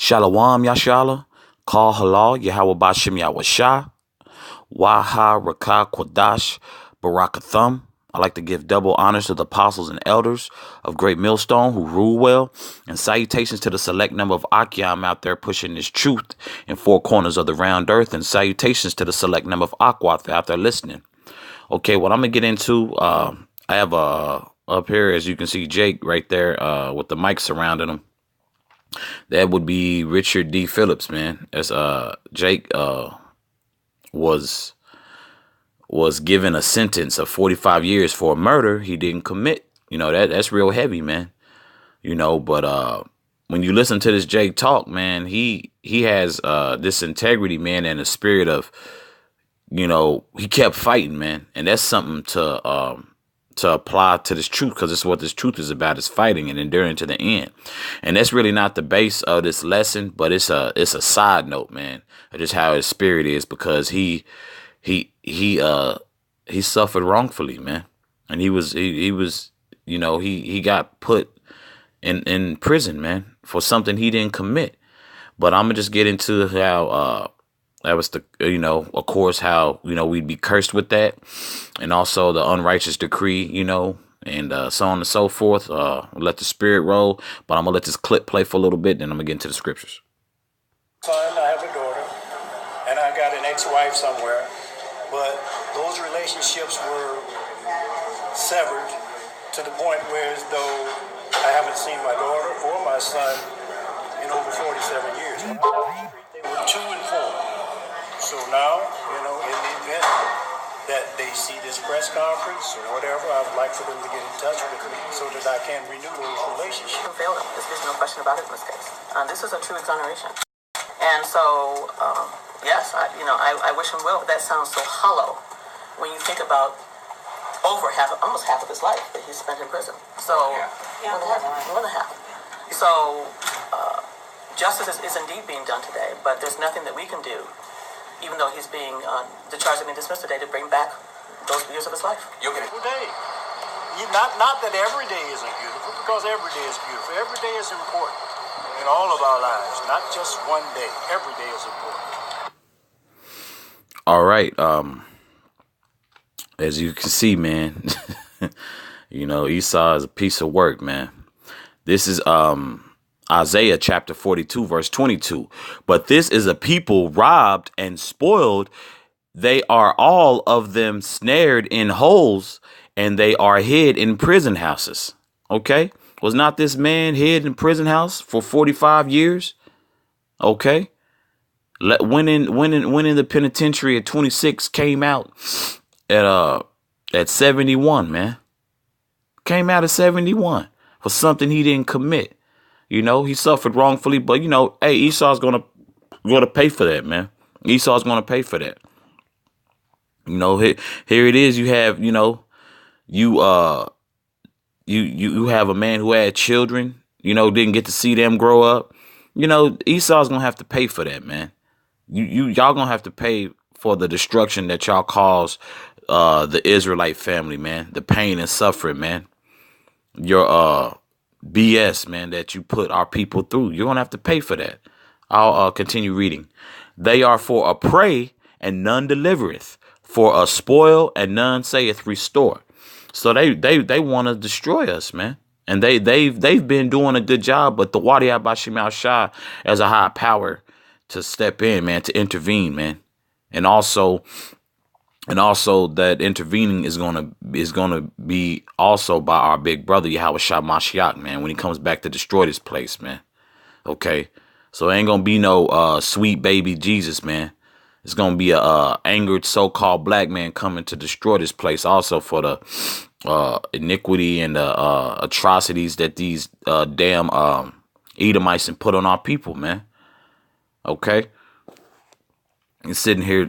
Shalom Yashala, Kal Halal, Yahweh Bashem Yahweh Waha Rakah Kwadash Barakathum. I like to give double honors to the apostles and elders of Great Millstone who rule well, and salutations to the select number of Akyam out there pushing this truth in four corners of the round earth, and salutations to the select number of Aquath out there listening. Okay, what I'm going to get into, I have up here, as you can see, Jake right there with the mic surrounding him. That would be Richard D. Phillips, man. As Jake was given a sentence of 45 years for a murder he didn't commit. You know, that's real heavy, man. You know, but when you listen to this Jake talk, man, he has this integrity, man, and a spirit of, you know, he kept fighting, man. And that's something to apply to this truth, because it's what this truth is about, is fighting and enduring to the end. And that's really not the base of this lesson, but it's a side note, man, of just how his spirit is, because he suffered wrongfully, man. And he was, you know, he got put in prison, man, for something he didn't commit. But I'm gonna just get into how that was the, you know, of course, how, you know, we'd be cursed with that, and also the unrighteous decree, you know, and so on and so forth. Let the spirit roll, but I'm gonna let this clip play for a little bit, then I'm gonna get into the scriptures. Son, I have a daughter, and I got an ex-wife somewhere, but those relationships were severed to the point where, as though I haven't seen my daughter or my son in over 47 years. They were 2 and 4. So now, you know, in the event that they see this press conference or whatever, I would like for them to get in touch with me so that I can renew those relationships. You failed him. There's no question about it in this case. This is a true exoneration. And so, yes, I wish him well, but that sounds so hollow when you think about almost half of his life that he spent in prison. So, more than half. So, justice is indeed being done today, but there's nothing that we can do, even though he's being, the charge has been dismissed today, to bring back those years of his life. Beautiful day. Not that every day isn't beautiful, because every day is beautiful. Every day is important in all of our lives, not just one day. Every day is important. All right. As you can see, man, you know, Esau is a piece of work, man. This is Isaiah chapter 42, verse 22. But this is a people robbed and spoiled. They are all of them snared in holes, and they are hid in prison houses. Okay. Was not this man hid in prison house for 45 years? Okay. When in the penitentiary at 26, came out at 71, man. Came out at 71 for something he didn't commit. You know, he suffered wrongfully, but, you know, hey, Esau's gonna pay for that, man. Esau's gonna pay for that. You know, here it is. You have, you know, you have a man who had children, you know, didn't get to see them grow up. You know, Esau's gonna have to pay for that, man. Y'all gonna have to pay for the destruction that y'all caused the Israelite family, man. The pain and suffering, man. Your BS, man, that you put our people through. You're going to have to pay for that. I'll continue reading. They are for a prey, and none delivereth, for a spoil, and none saith restore. So they want to destroy us, man. And they've been doing a good job, but the Wadi Abashim Shah as a high power to step in, man, to intervene, man. And also that intervening is gonna be also by our big brother Yahweh Shah Mashiach, man, when he comes back to destroy this place, man. Okay, so it ain't gonna be no sweet baby Jesus, man. It's gonna be a angered so-called black man coming to destroy this place, also for the iniquity and the atrocities that these damn Edomites and put on our people, man. Okay, and sitting here,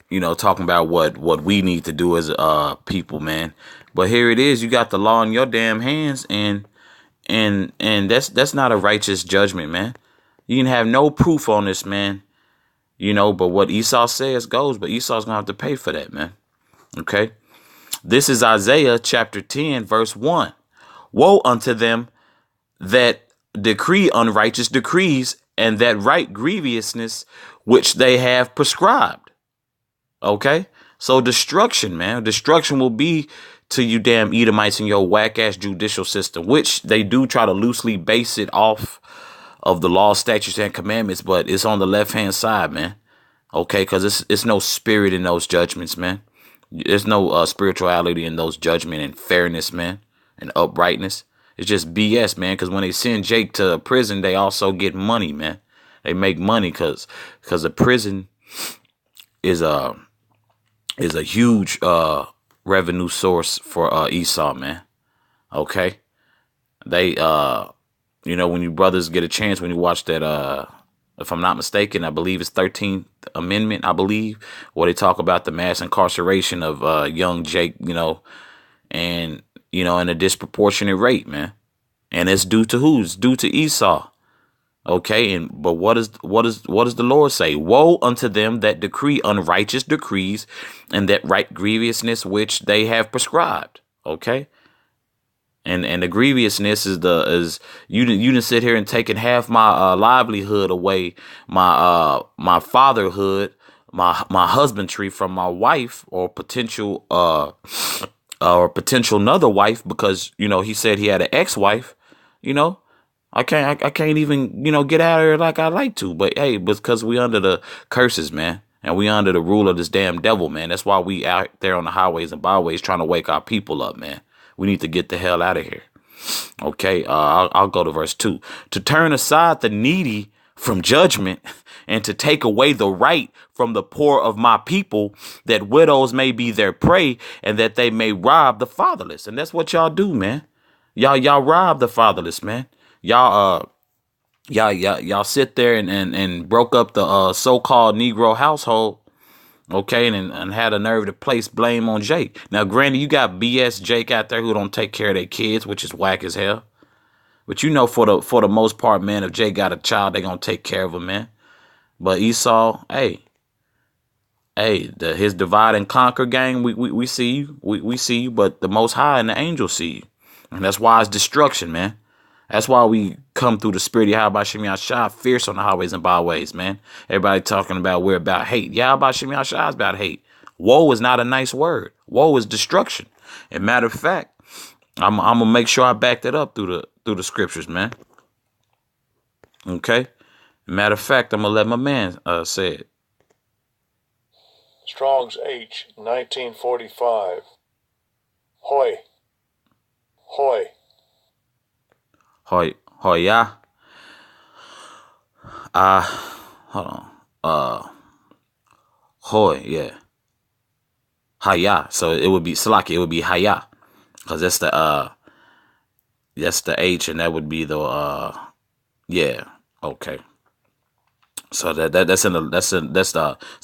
you know, talking about what we need to do as people, man. But here it is. You got the law in your damn hands, and that's not a righteous judgment, man. You can have no proof on this, man. You know, but what Esau says goes. But Esau's gonna have to pay for that, man. Okay. This is Isaiah chapter 10, verse 1. Woe unto them that decree unrighteous decrees, and that right grievousness which they have prescribed. Okay? So destruction, man. Destruction will be to you damn Edomites and your whack ass judicial system, which they do try to loosely base it off of the law, statutes, and commandments, but it's on the left hand side, man. Okay, because it's no spirit in those judgments, man. There's no spirituality in those judgment and fairness, man, and uprightness. It's just BS, man. Because when they send Jake to prison, they also get money, man. They make money because the prison is a huge revenue source for Esau, man. Okay, they when you brothers get a chance, when you watch that if I'm not mistaken, I believe it's 13th Amendment, I believe, where they talk about the mass incarceration of young Jake, and in a disproportionate rate, man. And it's due to who? It's due to Esau. Okay, but what does the Lord say? Woe unto them that decree unrighteous decrees, and that right grievousness which they have prescribed. Okay. And the grievousness is you didn't sit here and taken half my livelihood away, my fatherhood, my husbandry from my wife or potential another wife, because he said he had an ex-wife. I can't even get out of here like I like to, but hey, because we under the curses, man. And we under the rule of this damn devil, man. That's why we out there on the highways and byways trying to wake our people up, man. We need to get the hell out of here. Okay, I'll go to verse 2. To turn aside the needy from judgment, and to take away the right from the poor of my people, that widows may be their prey, and that they may rob the fatherless. And that's what y'all do, man. Y'all rob the fatherless, man. Y'all sit there and broke up the so-called Negro household. Okay, and had a nerve to place blame on Jake. Now, granted, you got BS Jake out there who don't take care of their kids, which is whack as hell. But for the most part, man, if Jake got a child, they gonna take care of him, man. But Esau, hey, his divide and conquer gang, we see you, we see you. But the Most High and the angels see you, and that's why it's destruction, man. That's why we come through the spirit of Yahweh Shemi Shah fierce on the highways and byways, man. Everybody talking about we're about hate. Yahweh Shemi Shah is about hate. Woe is not a nice word. Woe is destruction. And matter of fact, I'm gonna make sure I back that up through the scriptures, man. Okay. Matter of fact, I'm gonna let my man say it. Strong's H 1945. Hoy. Hoy. Hoya. Hold on. Hoy, yeah. Haya. So it would be Salaki, it would be Haya. Because that's the H, and that would be the yeah. Okay. So so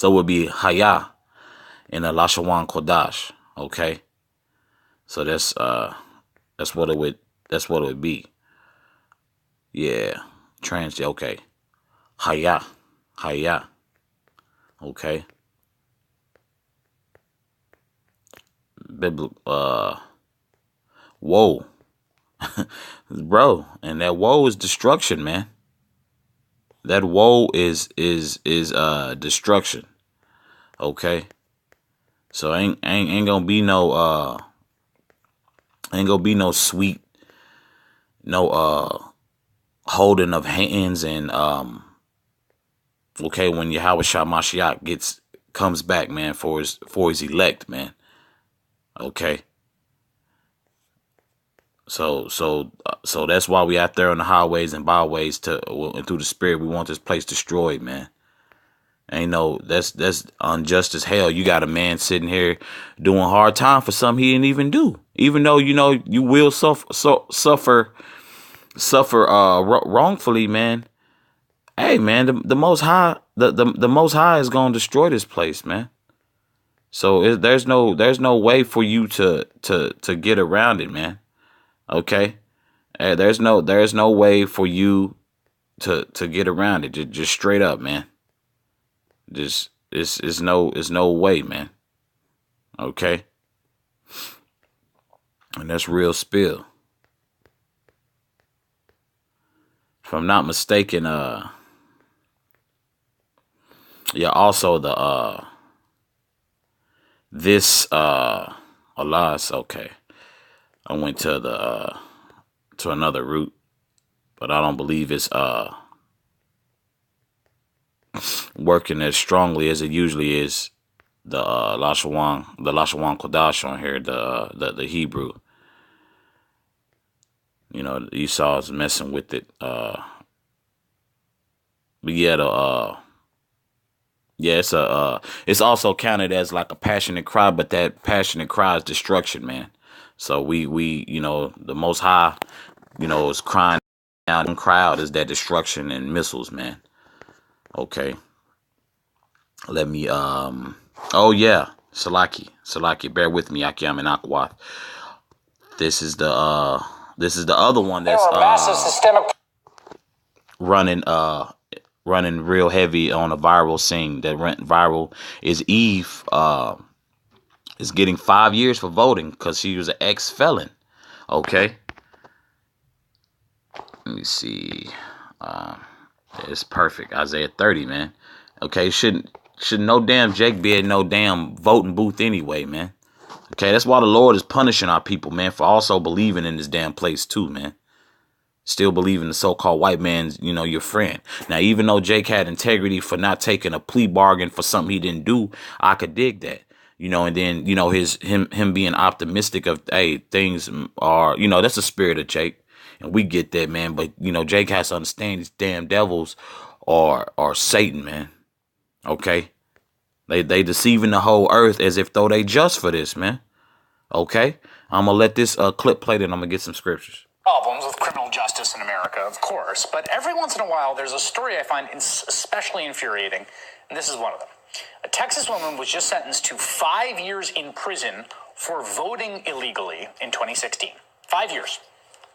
it would be Haya in a Lashawan Kodash. Okay. So that's what it would be. Yeah. Okay. Haya. Okay. Woe. Bro, and that woe is destruction, man. That woe is destruction. Okay. So ain't gonna be no sweet, no holding of hands and okay, when Yahweh Shah Mashiach comes back, man, for his elect, man. Okay. So that's why we out there on the highways and byways and through the spirit. We want this place destroyed, man. That's unjust as hell. You got a man sitting here doing hard time for something he didn't even do, even though you will suffer wrongfully, man. Hey, man, the Most High, the Most High is gonna destroy this place, man. So there's no way for you to get around it, man. Okay, there's no way for you to get around it. Just straight up, man. Just it's no way, man. Okay, and that's real spill. if I'm not mistaken, yeah, also the this alas, okay. I went to the to another route, but I don't believe it's working as strongly as it usually is. The Lashawan Kodash on here, the Hebrew. You know, Esau is messing with it. But yeah, it's also counted as like a passionate cry, but that passionate cry is destruction, man. So we you know, the Most High, you know, is crying out in crowd is that destruction and missiles, man. Okay. Let me oh yeah, Salaki, bear with me, Akiam and Akwath. This is the other one that's massive systemic running real heavy on a viral scene that went viral is Eve is getting 5 years for voting because she was an ex-felon. Okay. Let me see. It's perfect. Isaiah 30, man. Okay, should no damn Jake be at no damn voting booth anyway, man. Okay, that's why the Lord is punishing our people, man, for also believing in this damn place too, man. Still believing the so-called white man's, you know, your friend. Now, even though Jake had integrity for not taking a plea bargain for something he didn't do, I could dig that. You know, and then, you know, him being optimistic of, hey, things are, you know, that's the spirit of Jake. And we get that, man. But, you know, Jake has to understand these damn devils are Satan, man. Okay? They deceiving the whole earth as if though they just for this, man. Okay? I'm going to let this clip play, then I'm going to get some scriptures. problems with criminal justice in America, of course, but every once in a while there's a story I find especially infuriating, and this is one of them. A Texas woman was just sentenced to 5 years in prison for voting illegally in 2016. 5 years.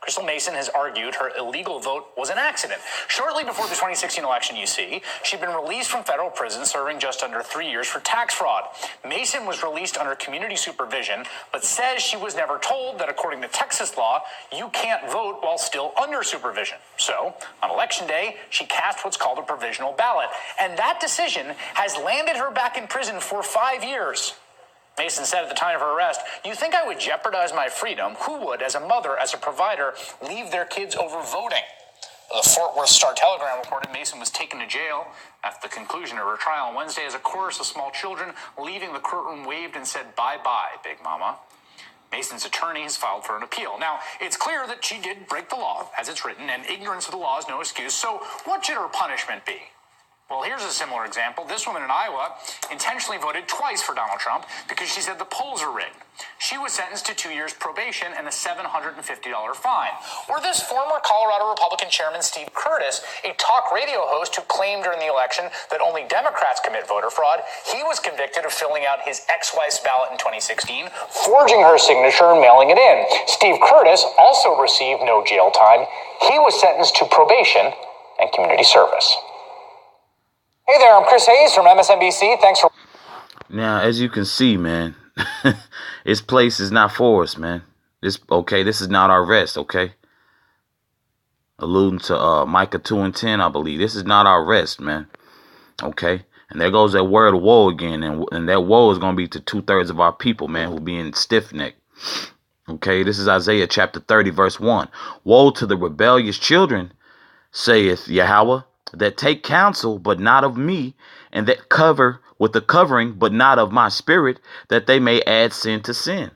Crystal Mason has argued her illegal vote was an accident. Shortly before the 2016 election, you see, she'd been released from federal prison serving just under 3 years for tax fraud. Mason was released under community supervision, but says she was never told that according to Texas law, you can't vote while still under supervision. So, on election day, she cast what's called a provisional ballot. And that decision has landed her back in prison for 5 years. Mason said at the time of her arrest, "You think I would jeopardize my freedom? Who would, as a mother, as a provider, leave their kids over voting?" The Fort Worth Star-Telegram reported Mason was taken to jail after the conclusion of her trial on Wednesday as a chorus of small children leaving the courtroom waved and said, "Bye-bye, Big Mama." Mason's attorney has filed for an appeal. Now, it's clear that she did break the law, as it's written, and ignorance of the law is no excuse. So what should her punishment be? Well, here's a similar example. This woman in Iowa intentionally voted twice for Donald Trump because she said the polls are rigged. She was sentenced to 2 years probation and a $750 fine. Or this former Colorado Republican chairman, Steve Curtis, a talk radio host who claimed during the election that only Democrats commit voter fraud, he was convicted of filling out his ex-wife's ballot in 2016, forging her signature and mailing it in. Steve Curtis also received no jail time. He was sentenced to probation and community service. Hey there, I'm Chris Hayes from MSNBC. Thanks for... Now, as you can see, man, this place is not for us, man. This is not our rest, okay? Alluding to Micah 2:10, I believe. This is not our rest, man. Okay? And there goes that word of woe again. And that woe is going to be to 2/3 of our people, man, who being stiff-necked. Okay? This is Isaiah chapter 30, verse 1. Woe to the rebellious children, saith Yahweh, that take counsel, but not of me, and that cover with the covering, but not of my spirit, that they may add sin to sin.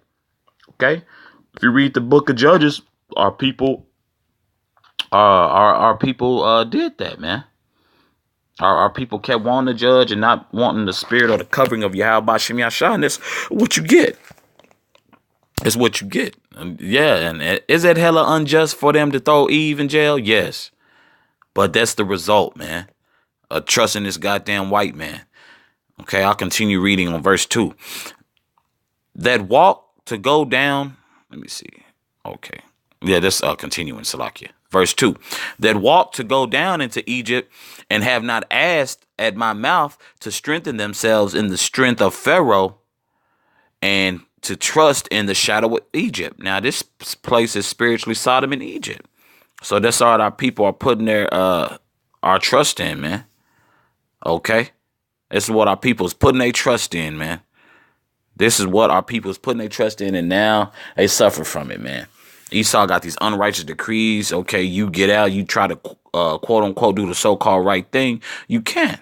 Okay? If you read the book of Judges, our people did that, man. Our people kept wanting to judge and not wanting the spirit or the covering of Yahweh B'Shem Yashah, and that's what you get. It's what you get. Yeah, and is it hella unjust for them to throw Eve in jail? Yes. But that's the result, man. Trusting this goddamn white man. Okay, I'll continue reading on verse 2. That walk to go down. Let me see. Okay. Yeah, this continuing, Salakia. Verse 2. That walk to go down into Egypt and have not asked at my mouth to strengthen themselves in the strength of Pharaoh and to trust in the shadow of Egypt. Now, this place is spiritually Sodom and Egypt. So that's all our people are putting their our trust in, man. Okay? This is what our people is putting their trust in, man. This is what our people is putting their trust in, and now they suffer from it, man. Esau got these unrighteous decrees. Okay, you get out, you try to quote unquote do the so-called right thing. You can.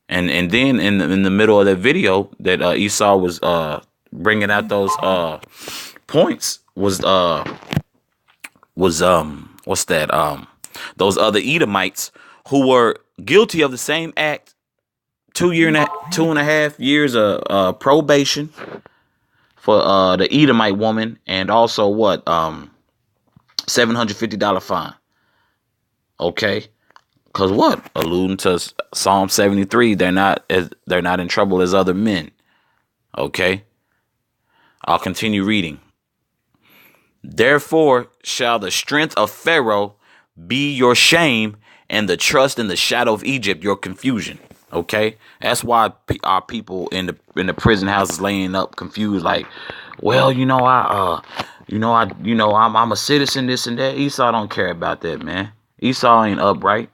And then in the middle of that video that Esau was bringing out those points was what's that those other Edomites who were guilty of the same act. 2.5 years of probation for the Edomite woman, and also what $750 fine. Okay, because what, alluding to Psalm 73, they're not in trouble as other men. Okay, I'll continue reading. Therefore shall the strength of Pharaoh be your shame, and the trust in the shadow of Egypt your confusion. Okay, that's why our people in the prison houses laying up confused, like, well, I'm a citizen, this and that. Esau don't care about that, man. Esau ain't upright.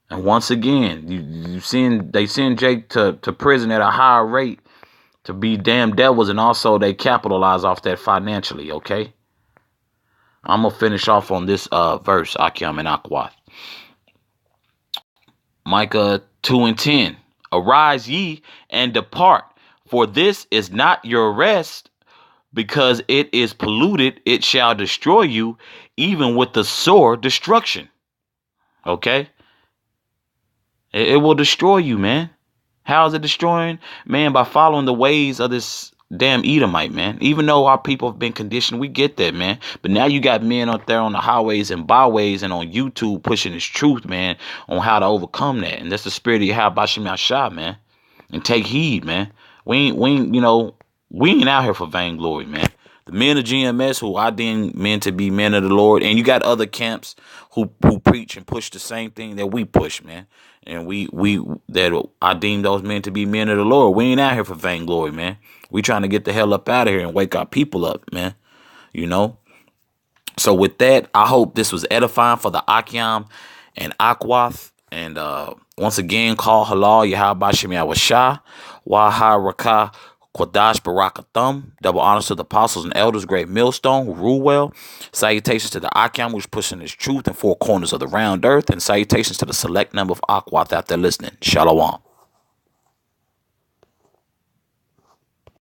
And once again, they send Jake to prison at a higher rate to be damn devils, and also they capitalize off that financially. Okay, I'm gonna finish off on this verse, Akim and Akwath. Micah 2:10. Arise ye and depart, for this is not your rest, because it is polluted, it shall destroy you, even with the sore destruction. Okay? It will destroy you, man. How is it destroying? Man, by following the ways of this damn Edomite, man. Even though our people have been conditioned, we get that, man. But now you got men out there on the highways and byways and on YouTube pushing this truth, man, on how to overcome that. And that's the spirit of Yahweh Bashim Yashah, man. And take heed, man. We ain't out here for vainglory, man. The men of GMS, who I deem men to be men of the Lord, and you got other camps who preach and push the same thing that we push, man. And I deem those men to be men of the Lord. We ain't out here for vainglory, man. We trying to get the hell up out of here and wake our people up, man. So with that, I hope this was edifying for the Akyam and Akwath. And once again, call halal Yahweh Bashim Yahweh Waha Rakah Quadash Barakathum. Double honors to the apostles and elders, great millstone, who rule well. Salutations to the Akyam, which pushing his truth in four corners of the round earth. And salutations to the select number of Akwath out there listening. Shalom.